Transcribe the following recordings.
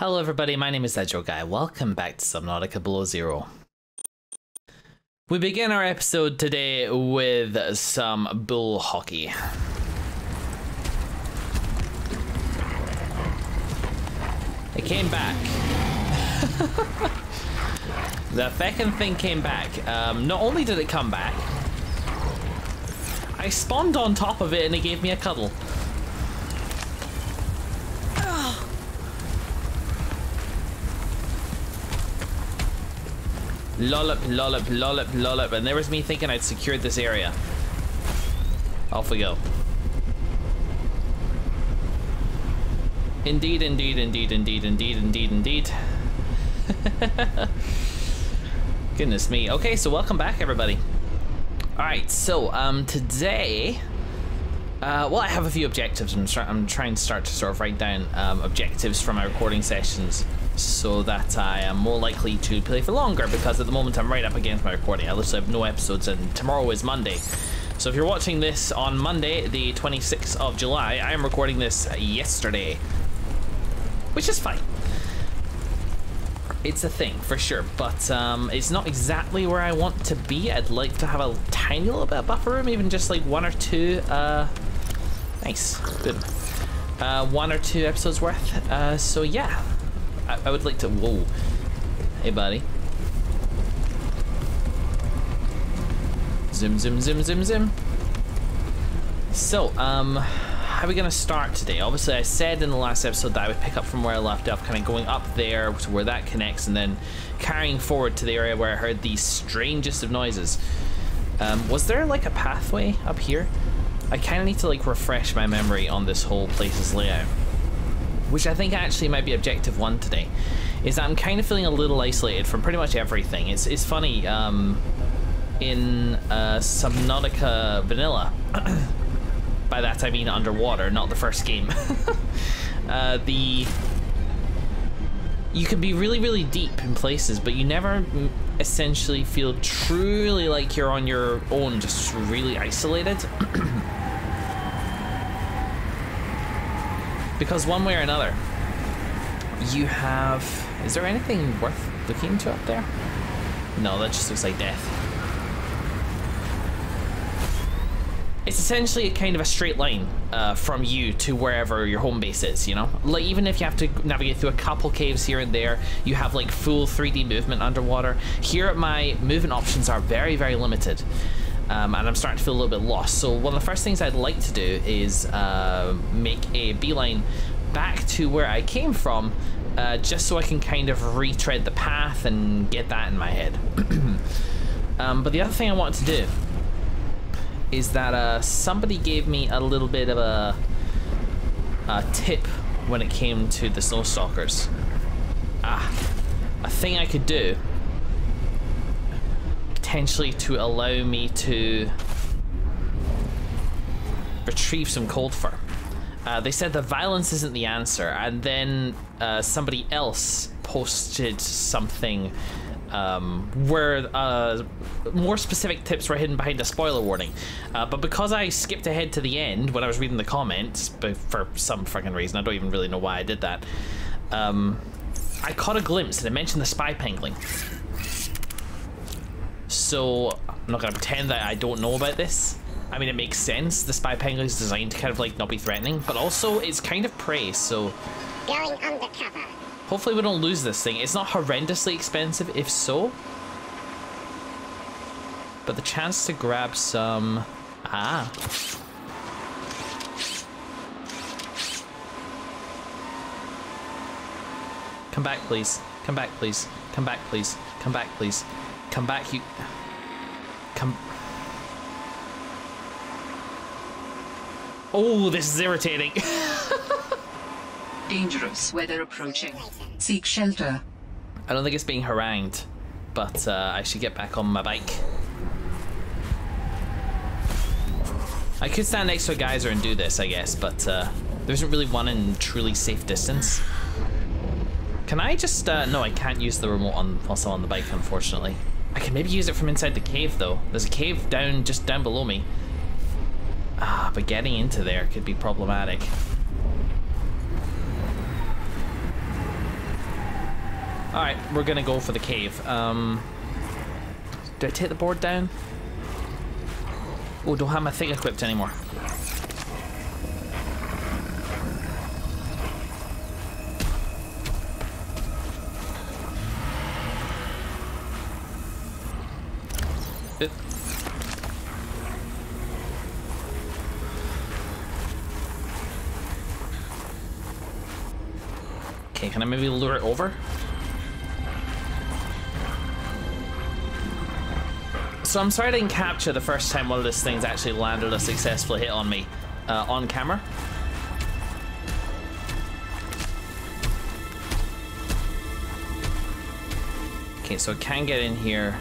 Hello everybody, my name is Guy. Welcome back to Subnautica Below Zero. We begin our episode today with some bull hockey. It came back. The feckin' thing came back. Not only did it come back, I spawned on top of it and it gave me a cuddle. Lollop, lollop, lollop, lollop, and there was me thinking I'd secured this area. Off we go. Indeed, indeed, indeed, indeed, indeed, indeed, indeed. Goodness me. Okay, so welcome back, everybody. Alright, so, today... well, I have a few objectives. I'm trying to start to sort of write down objectives from my recording sessions, so that I am more likely to play for longer, because at the moment I'm right up against my recording. I literally have no episodes and tomorrow is Monday. So if you're watching this on Monday, the 26th of July, I am recording this yesterday. Which is fine. It's a thing, for sure, but it's not exactly where I want to be. I'd like to have a tiny little bit of buffer room, even just like one or two, nice, good. 1 or 2 episodes worth, so yeah. I would like to, whoa, hey buddy. Zoom, zoom, zoom, zoom, zoom. So, how are we gonna start today? Obviously I said in the last episode that I would pick up from where I left off, kind of going up there to where that connects and then carrying forward to the area where I heard the strangest of noises. Was there like a pathway up here? I kind of need to like refresh my memory on this whole place's layout, which I think actually might be objective 1 today, is that I'm kind of feeling a little isolated from pretty much everything. It's funny, in Subnautica Vanilla, by that I mean underwater, not the first game, you can be really, really deep in places, but you never essentially feel truly like you're on your own, just really isolated. Because one way or another, you have... Is there anything worth looking into up there? No, that just looks like death. It's essentially kind of a straight line from you to wherever your home base is, you know? Like, even if you have to navigate through a couple caves here and there, you have like full 3D movement underwater. Here, my movement options are very, very limited. And I'm starting to feel a little bit lost. So one of the first things I'd like to do is make a beeline back to where I came from, just so I can kind of retread the path and get that in my head. But the other thing I want to do is that somebody gave me a little bit of a tip when it came to the snow stalkers. A thing I could do potentially to allow me to retrieve some cold fur. They said the violence isn't the answer, and then somebody else posted something where more specific tips were hidden behind a spoiler warning. But because I skipped ahead to the end when I was reading the comments, for some freaking reason, I don't even really know why I did that, I caught a glimpse and it mentioned the spy pangolin. So I'm not gonna pretend that I don't know about this. I mean, it makes sense. The spy pangolin is designed to kind of like not be threatening, but also it's kind of prey, so... Going undercover. Hopefully we don't lose this thing. It's not horrendously expensive, if so. But the chance to grab some... Come back, please. Come back, please. Come back, please. Come back, please. Come back, you... Come... Oh, this is irritating. Dangerous weather approaching. Seek shelter. I don't think it's being harangued, but I should get back on my bike. I could stand next to a geyser and do this, I guess, but there isn't really one in truly safe distance. Can I just... no, I can't use the remote whilst I'm on the bike, unfortunately. I can maybe use it from inside the cave, though. There's a cave just down below me. But getting into there could be problematic. Alright, we're gonna go for the cave. Do I take the board down? Oh, don't have my thing equipped anymore. Okay, can I maybe lure it over? So I'm sorry I didn't capture the first time one of those things actually landed a successful hit on me on camera. Okay, so I can get in here.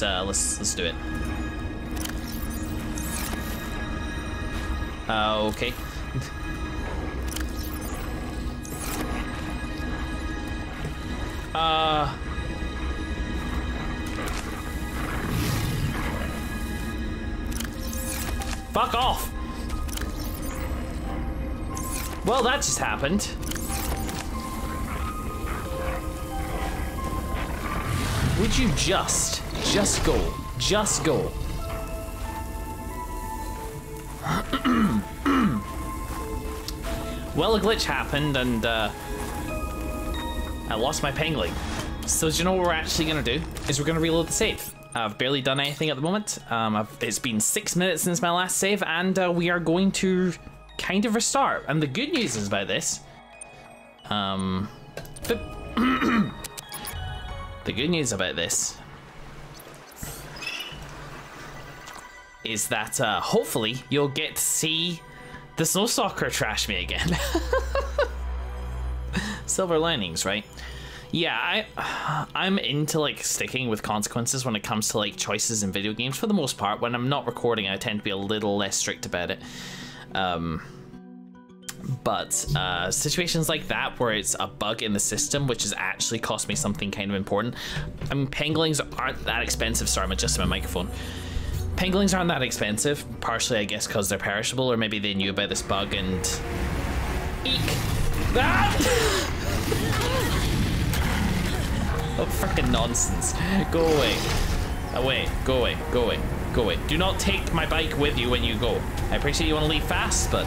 Let's do it. Okay. Fuck off! Well, that just happened. Would you just go? Just go. Well, a glitch happened and I lost my pangling. So do you know what we're actually gonna do? Is we're gonna reload the save. I've barely done anything at the moment. It's been 6 minutes since my last save, and we are going to kind of restart. And the good news is about this. The good news about this is that hopefully you'll get to see the Snow Stalker trash me again. Silver linings, right? Yeah, I'm into like sticking with consequences when it comes to like choices in video games for the most part. When I'm not recording, I tend to be a little less strict about it. But situations like that where it's a bug in the system which has actually cost me something kind of important. I mean, panglings aren't that expensive. Sorry, I'm adjusting my microphone. Panglings aren't that expensive, partially I guess because they're perishable, or maybe they knew about this bug and... Eek! Ah! Oh, frickin' nonsense. Go away. Away, go away, go away, go away. Do not take my bike with you when you go. I appreciate you want to leave fast, but...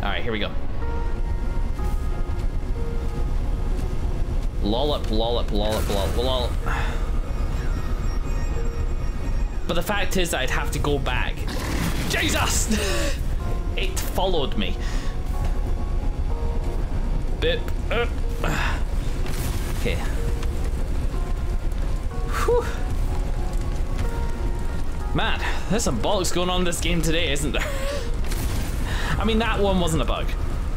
Alright, here we go. Lollop, lollop, lollop, lollop, lollop. But the fact is that I'd have to go back. Jesus! It followed me. Bip. Okay. Whew. Man, there's some bollocks going on in this game today, isn't there? I mean, that one wasn't a bug.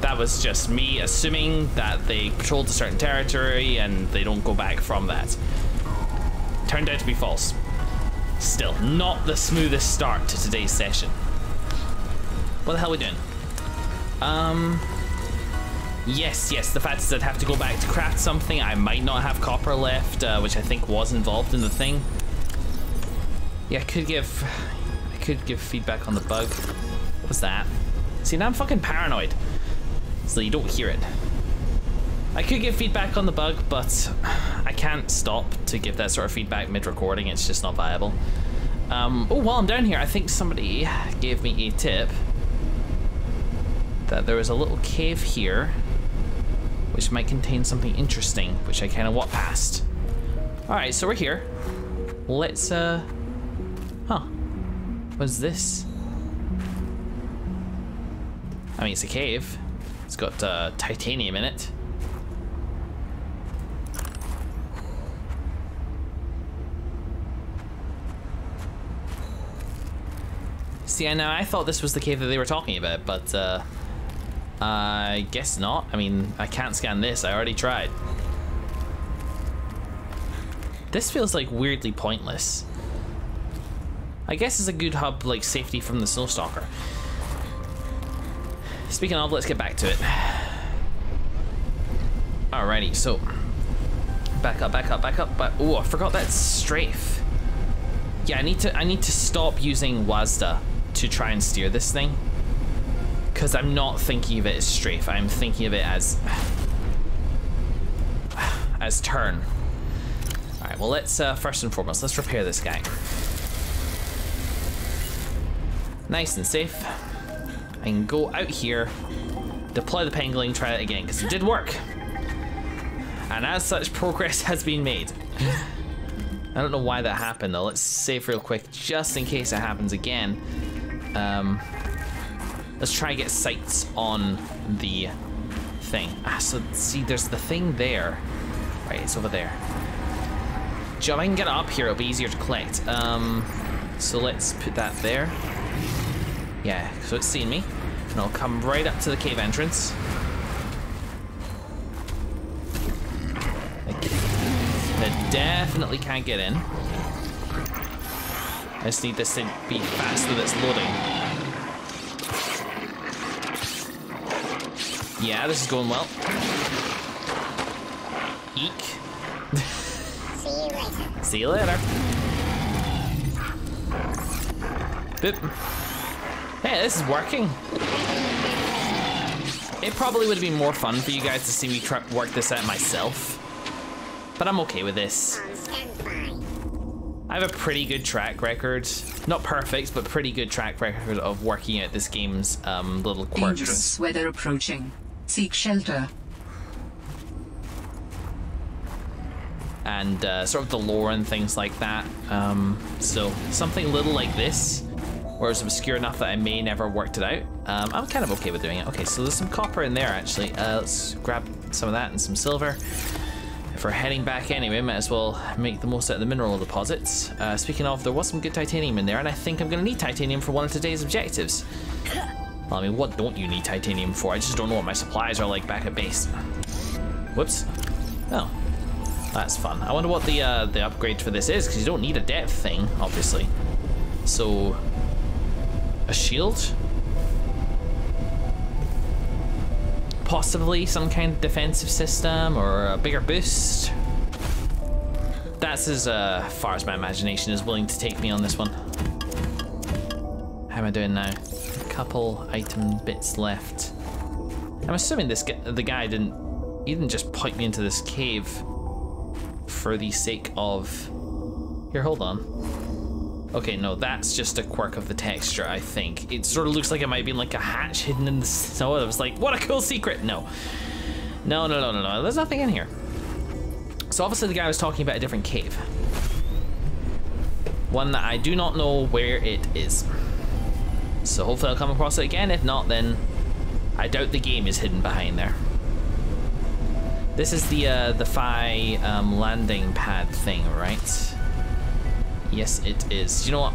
That was just me assuming that they patrolled a certain territory and they don't go back from that. Turned out to be false. Still, not the smoothest start to today's session. What the hell are we doing? Yes, the fact is I'd have to go back to craft something. I might not have copper left, which I think was involved in the thing. Yeah, I could give feedback on the bug. What was that? See, now I'm fucking paranoid. So you don't hear it. I could give feedback on the bug, but I can't stop to give that sort of feedback mid-recording. It's just not viable. Oh, while I'm down here, I think somebody gave me a tip that there was a little cave here which might contain something interesting, which I kind of walked past. Alright, so we're here. Let's, huh. What's this? I mean, it's a cave. It's got titanium in it. See, I thought this was the cave that they were talking about, but I guess not. I mean, I can't scan this. I already tried. This feels like weirdly pointless. I guess it's a good hub, like safety from the Snow Stalker. Speaking of, let's get back to it. Alrighty, so back up. But oh, I forgot that strafe. Yeah, I need to stop using WASDA to try and steer this thing, because I'm not thinking of it as strafe. I'm thinking of it as turn. All right, well, let's first and foremost, let's repair this guy. Nice and safe. I can go out here, deploy the pangolin, try it again, because it did work. And as such, progress has been made. I don't know why that happened though. Let's save real quick, just in case it happens again. Let's try and get sights on the thing. So see, there's the thing there. Right, it's over there. If I can get it up here, it'll be easier to collect. So let's put that there. Yeah, so it's seen me. And I'll come right up to the cave entrance. It definitely can't get in. I just need this to be fast that it's loading. Yeah, this is going well. Eek. See you later. See you later. Boop. Hey, this is working. It probably would have been more fun for you guys to see me work this out myself. But I'm okay with this. I have a pretty good track record. Not perfect, but pretty good track record of working out this game's little quirks. Dangerous weather approaching. Seek shelter. And sort of the lore and things like that. So something little like this, where it's obscure enough that I may never worked it out. I'm kind of okay with doing it. Okay, so there's some copper in there actually. Let's grab some of that and some silver. If we're heading back anyway, might as well make the most out of the mineral deposits. Speaking of, there was some good titanium in there, and I think I'm gonna need titanium for one of today's objectives. Well, I mean, what don't you need titanium for? I just don't know what my supplies are like back at base. Whoops. Oh, that's fun. I wonder what the upgrade for this is, because you don't need a depth thing, obviously. So, a shield? Possibly some kind of defensive system or a bigger boost. That's as far as my imagination is willing to take me on this one. How am I doing now? A couple item bits left. I'm assuming the guy didn't just point me into this cave for the sake of... Here, hold on. Okay, no, that's just a quirk of the texture, I think. It sort of looks like it might be like a hatch hidden in the snow. I was like, what a cool secret. No. No, there's nothing in here. So obviously the guy was talking about a different cave. One that I do not know where it is. So hopefully I'll come across it again. If not, then I doubt the game is hidden behind there. This is the Phi landing pad thing, right? Yes, it is. You know what?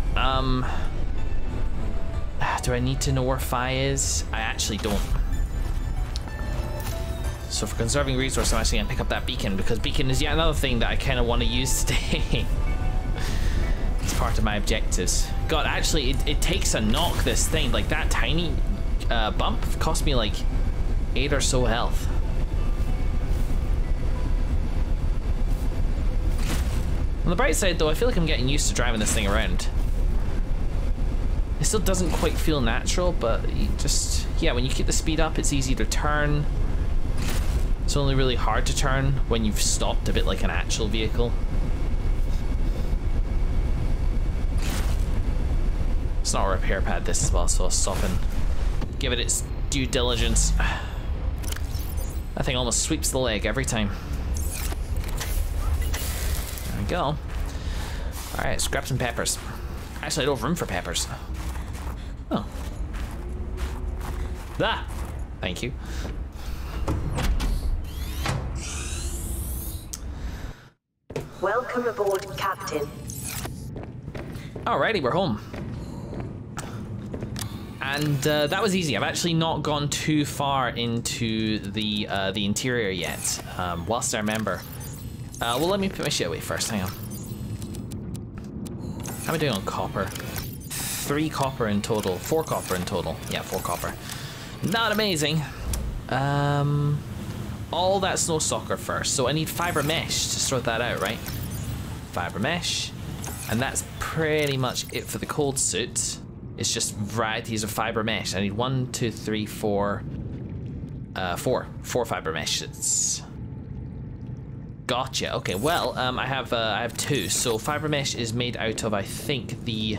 Do I need to know where Phi is? I actually don't. So for conserving resources, I'm actually gonna pick up that beacon, because beacon is yet another thing that I kind of want to use today. It's part of my objectives. God, actually, it takes a knock, this thing. Like, that tiny bump cost me like 8 or so health. On the bright side though, I feel like I'm getting used to driving this thing around. It still doesn't quite feel natural, but you just, yeah, when you keep the speed up, it's easy to turn. It's only really hard to turn when you've stopped a bit like an actual vehicle. It's not a repair pad this as well, so I'll stop and give it its due diligence. That thing almost sweeps the leg every time. There we go. All right, let's grab some peppers. Actually, I don't have room for peppers. Oh. Ah! Thank you. Welcome aboard, Captain. Alrighty, we're home. And that was easy. I've actually not gone too far into the interior yet, whilst I remember. Well, let me put my shit away first. Hang on. How am I doing on copper? 3 copper in total. 4 copper in total. Yeah, 4 copper. Not amazing. All that snow soccer first. So I need fiber mesh to sort that out, right? Fiber mesh. And that's pretty much it for the cold suit. It's just varieties of fiber mesh. I need 1, 2, 3, 4, 4 fiber meshes. Gotcha. Okay, well, I have 2. So fiber mesh is made out of, I think, the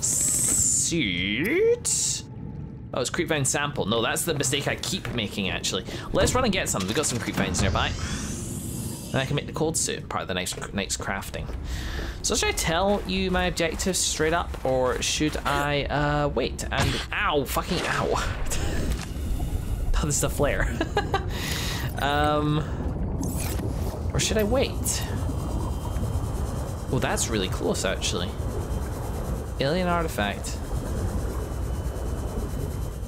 suit. Oh, it's creep vine sample. No, that's the mistake I keep making, actually. Let's run and get some. We've got some creep vines nearby. And I can make the cold suit, part of the next crafting. So should I tell you my objectives straight up, or should I wait and... Ow, fucking ow. Oh, this is a flare. Or should I wait? Oh, that's really close, actually. Alien artifact.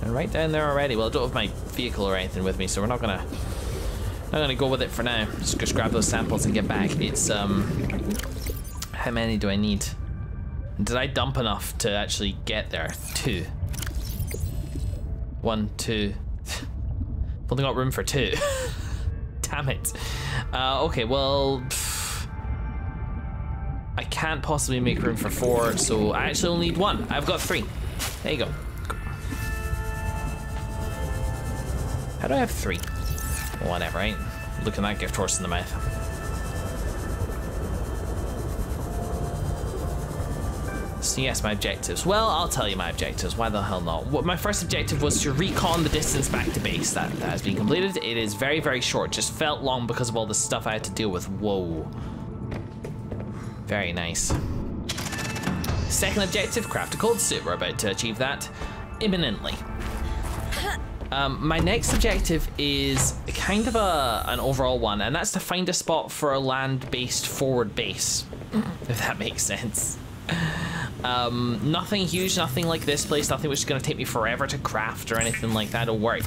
And right down there already. Well, I don't have my vehicle or anything with me, so we're not gonna go with it for now. Just grab those samples and get back. It's how many do I need? Did I dump enough to actually get there? 2. 1, 2. I've only got room for 2. Damn it. Okay, well, I can't possibly make room for 4, so I actually only need 1. I've got 3. There you go. How do I have 3? Whatever, right? Looking that gift horse in the mouth. So yes, my objectives. Well, I'll tell you my objectives. Why the hell not? My first objective was to recon the distance back to base. That has been completed. It is very, very short. Just felt long because of all the stuff I had to deal with. Whoa. Very nice. Second objective, craft a cold suit. We're about to achieve that imminently. My next objective is kind of an overall one, and that's to find a spot for a land-based forward base, if that makes sense. Nothing huge, nothing like this place, nothing which is going to take me forever to craft or anything like that, don't worry.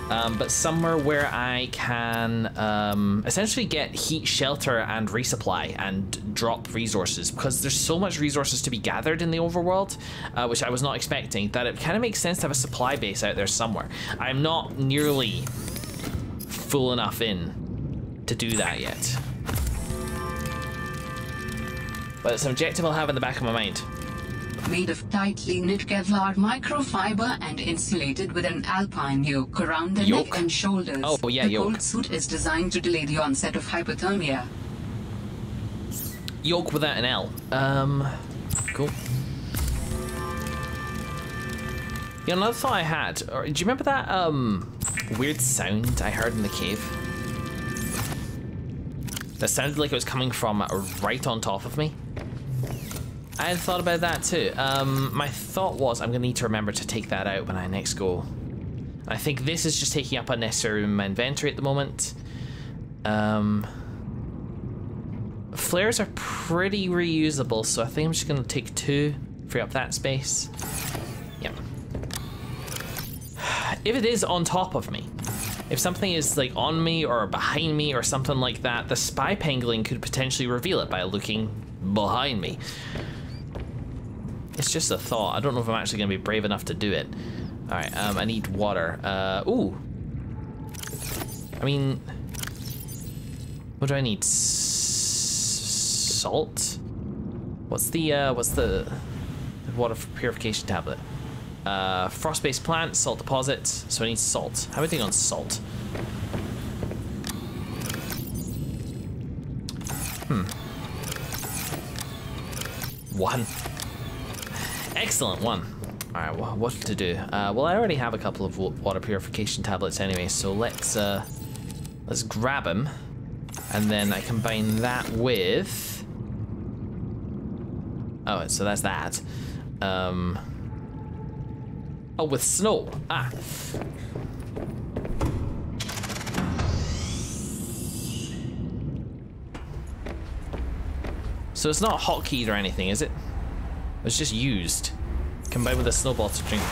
But somewhere where I can essentially get heat, shelter, and resupply and drop resources, because there's so much resources to be gathered in the overworld, which I was not expecting, that it kind of makes sense to have a supply base out there somewhere. I'm not nearly full enough in to do that yet. But it's an objective I'll have in the back of my mind. Made of tightly knit Kevlar microfiber and insulated with an alpine yoke around the neck and shoulders. Oh, yeah, the yoke. cold suit is designed to delay the onset of hypothermia. Yoke without an L. Cool. Yeah, another thought I had. Do you remember that weird sound I heard in the cave? That sounded like it was coming from right on top of me. I had thought about that too. My thought was I'm gonna need to remember to take that out when I next go. I think this is just taking up unnecessary room in my inventory at the moment. Flares are pretty reusable, so I think I'm just gonna take 2, free up that space. Yep. If it is on top of me, if something is like on me or behind me or something like that, the spy pangolin could potentially reveal it by looking behind me. It's just a thought. I don't know if I'm actually going to be brave enough to do it. All right, I need water. Ooh. I mean, what do I need? Salt? What's the water purification tablet? Frost-based plant, salt deposits. So I need salt. How am I doing on salt? 1. Excellent, 1. All right, well, what to do? Well, I already have a couple of water purification tablets anyway, so let's grab them, and then I combine that with. Oh, so that's that. Oh, with snow. Ah. So it's not hotkeyed or anything, is it? It's just used. Combined with a snowball to drink.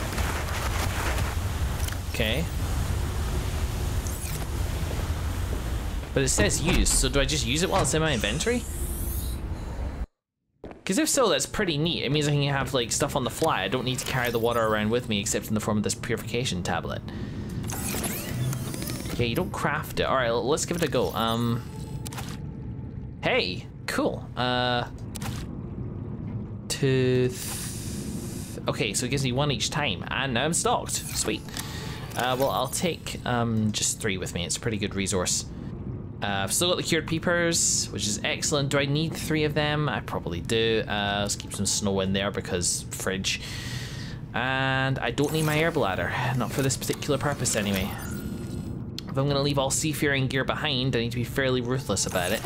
Okay. But it says used, so do I just use it while it's in my inventory? Because if so, that's pretty neat. It means I can have like stuff on the fly. I don't need to carry the water around with me except in the form of this purification tablet. Yeah, you don't craft it. All right, let's give it a go. Hey, cool. Okay, so it gives me 1 each time, and now I'm stocked. Sweet. Well, I'll take just 3 with me. It's a pretty good resource. I've still got the cured peepers, which is excellent. Do I need 3 of them? I probably do. Let's keep some snow in there because fridge. And I don't need my air bladder, not for this particular purpose anyway. If I'm going to leave all seafaring gear behind, I need to be fairly ruthless about it.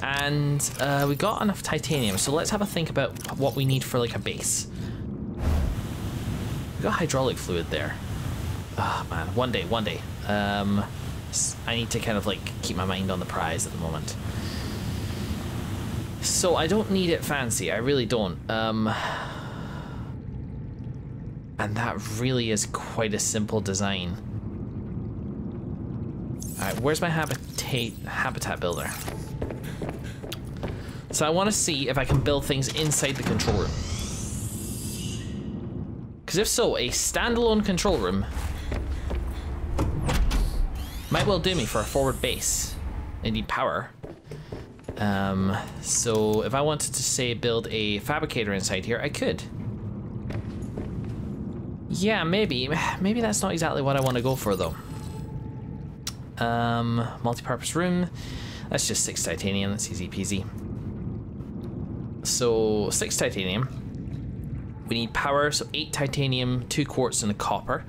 And we got enough titanium, so let's have a think about what we need for like a base. We got hydraulic fluid there. Oh man, one day. I need to kind of like keep my mind on the prize at the moment. So I don't need it fancy, I really don't. And that really is quite a simple design. Alright, where's my habitat builder? So I want to see if I can build things inside the control room. Because if so, a standalone control room might well do me for a forward base. I need power. So if I wanted to say build a fabricator inside here, I could. Yeah, maybe that's not exactly what I want to go for though. Multi-purpose room. That's just 6 titanium, that's easy peasy. So 6 titanium. We need power, so 8 titanium, 2 quartz and a copper.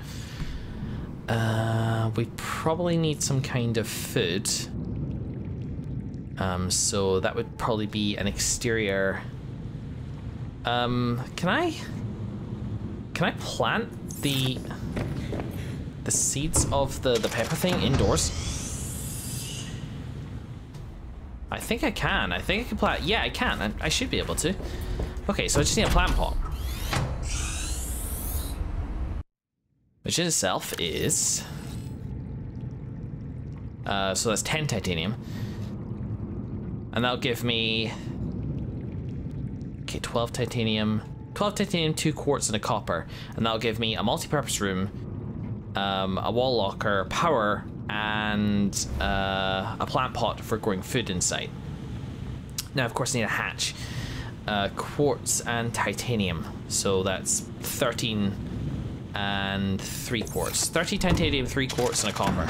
We probably need some kind of food. So that would probably be an exterior. Can I plant the seeds of the pepper thing indoors? I think I can. I think I can plant. Yeah, I can. I should be able to. Okay, so I just need a plant pot, which in itself is so that's 10 titanium, and that'll give me 12 titanium, 2 quartz and a copper, and that'll give me a multi-purpose room, a wall locker, power, and a plant pot for growing food inside. Now, of course, I need a hatch. Quartz and titanium, so that's 13 and 3 quartz. 30 titanium, 3 quartz, and a copper.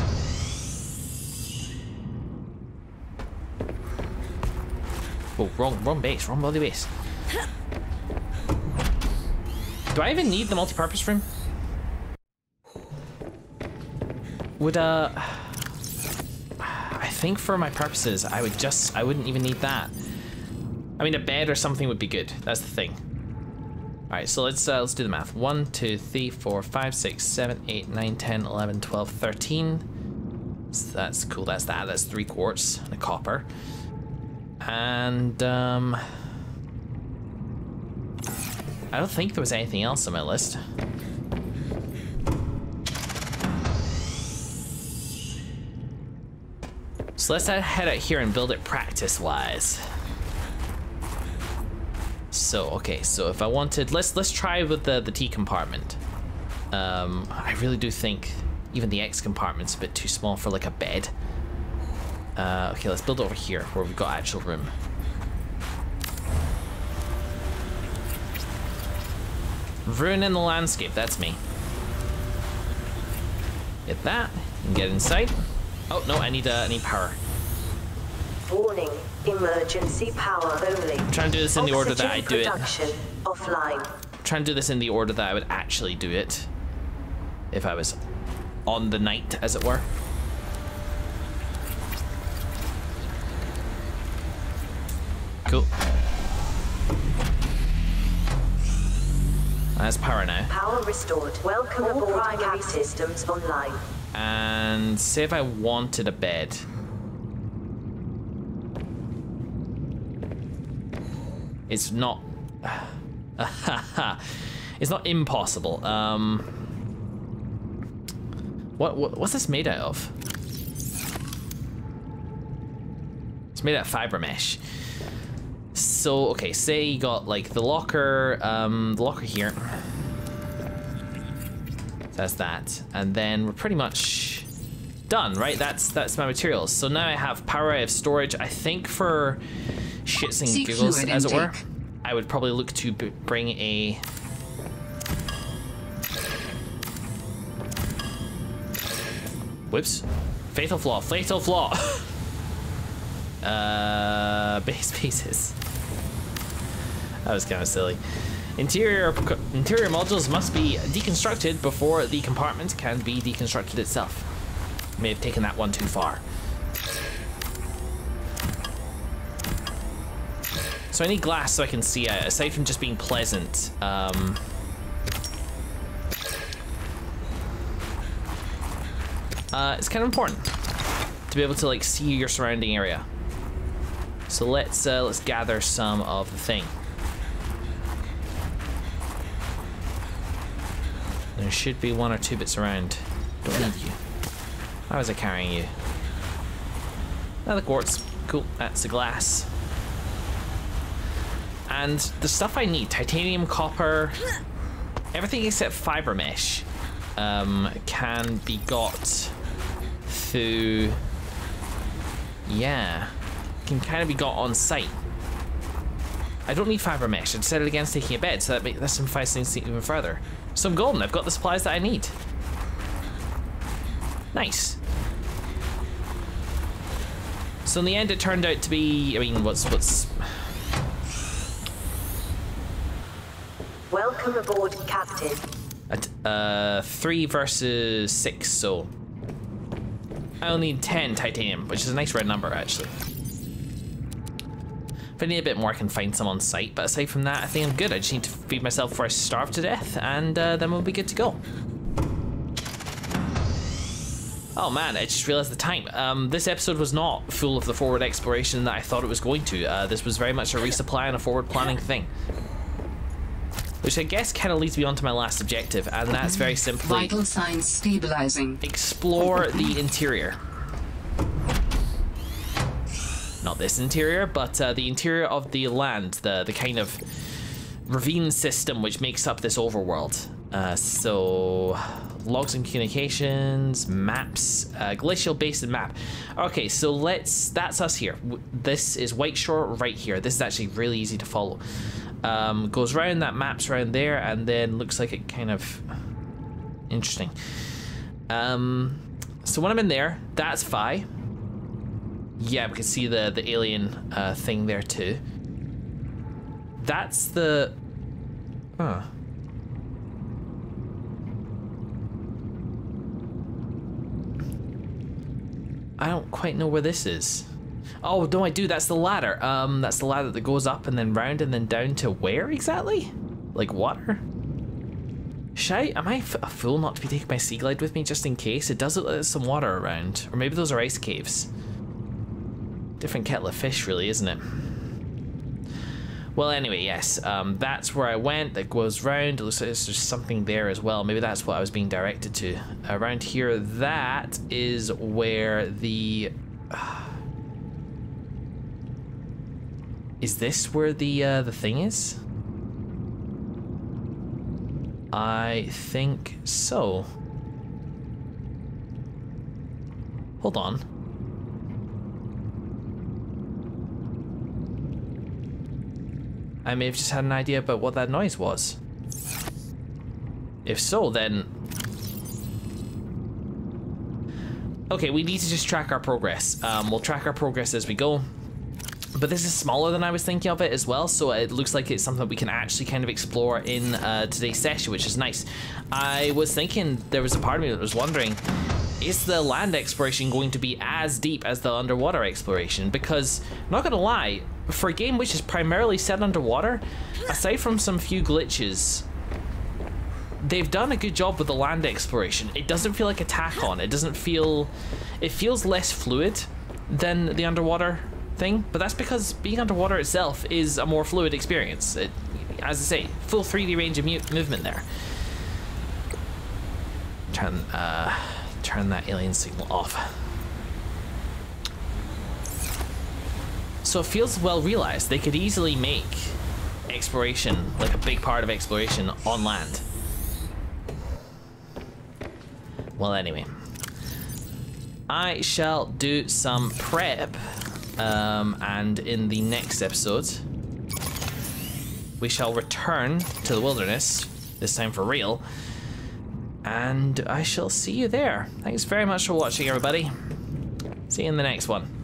Oh, wrong base, wrong bloody base. Do I even need the multi-purpose room? Would I think for my purposes, I wouldn't even need that. I mean, a bed or something would be good. That's the thing. All right, so let's do the math. 1, 2, 3, 4, 5, 6, 7, 8, 9, 10, 11, 12, 13. So that's cool. That's 3 quartz and a copper. And I don't think there was anything else on my list. So let's head out here and build it practice-wise. So, okay, so if I wanted, let's try with the T compartment. I really do think even the X compartment's a bit too small for like a bed. Okay, let's build over here where we've got actual room. Ruining the landscape, that's me. Get that and get inside. Oh no, I need power. Warning, emergency power only. I'm trying to do this in the order that I do it. Offline. I'm trying to do this in the order that I would actually do it if I was on the night, as it were. Cool. That's power now. Power restored. Welcome aboard. Primary systems online. And say if I wanted a bed. It's not... it's not impossible. What's this made out of? It's made out of fiber mesh. So, okay, say you got like the locker here. That's that. And then we're pretty much done, right? That's my materials. So now I have power, I have storage. I think for shits and giggles, as it were, I would probably look to bring a Whoops. Fatal flaw. Fatal flaw. Base pieces. That was kind of silly. Interior modules must be deconstructed before the compartment can be deconstructed itself. May have taken that one too far. So I need glass so I can see it, aside from just being pleasant. It's kind of important to be able to like see your surrounding area. So let's gather some of the thing. There should be 1 or 2 bits around. Don't need you. How is it carrying you? Another quartz. Cool. That's the glass. And the stuff I need, titanium, copper, everything except fiber mesh, can be got through, yeah, can kind of be got on site. I don't need fiber mesh. I decided against taking a bed, so that simplifies things even further. So I'm golden. I've got the supplies that I need. Nice. So in the end, it turned out to be, I mean, what's Welcome aboard, Captain. 3 versus 6, so I only need 10 titanium, which is a nice red number, actually. If I need a bit more, I can find some on site, but aside from that, I think I'm good. I just need to feed myself before I starve to death, and then we'll be good to go. Oh man, I just realized the time. This episode was not full of the forward exploration that I thought it was going to. This was very much a resupply and a forward planning thing. Which I guess kind of leads me on to my last objective, and that's very simply... Vital signs stabilizing. Explore the interior. Not this interior, but the interior of the land, the kind of ravine system which makes up this overworld. So, logs and communications, maps, glacial basin map. Okay, so that's us here. This is White Shore right here. This is actually really easy to follow. Goes around, that map's around there, and then looks like it kind of interesting. So when I'm in there, that's Phi. Yeah, we can see the alien thing there too. That's the... Huh. I don't quite know where this is. Oh, no, I do. That's the ladder. That's the ladder that goes up and then round and then down to where exactly? Like water? Am I a fool not to be taking my sea glide with me just in case? It does look like there's some water around. Or maybe those are ice caves. Different kettle of fish, really, isn't it? Well, anyway, yes. That's where I went. That goes round. It looks like there's something there as well. Maybe that's what I was being directed to. Around here, that is where the... Is this where the thing is? I think so. Hold on. I may have just had an idea about what that noise was. If so, then... Okay, we need to just track our progress. We'll track our progress as we go. But this is smaller than I was thinking of it as well, so it looks like it's something we can actually kind of explore in today's session, which is nice. I was thinking, there was a part of me that was wondering, is the land exploration going to be as deep as the underwater exploration? Because, I'm not gonna lie, for a game which is primarily set underwater, aside from some few glitches, they've done a good job with the land exploration. It doesn't feel like a tack on. It doesn't feel... It feels less fluid than the underwater thing, but that's because being underwater itself is a more fluid experience. It, as I say, full 3D range of movement there. Turn that alien signal off. So it feels well realized. They could easily make exploration, like a big part of exploration, on land. Well, anyway, I shall do some prep, and in the next episode, we shall return to the wilderness, this time for real, And I shall see you there. Thanks very much for watching, everybody. See you in the next one.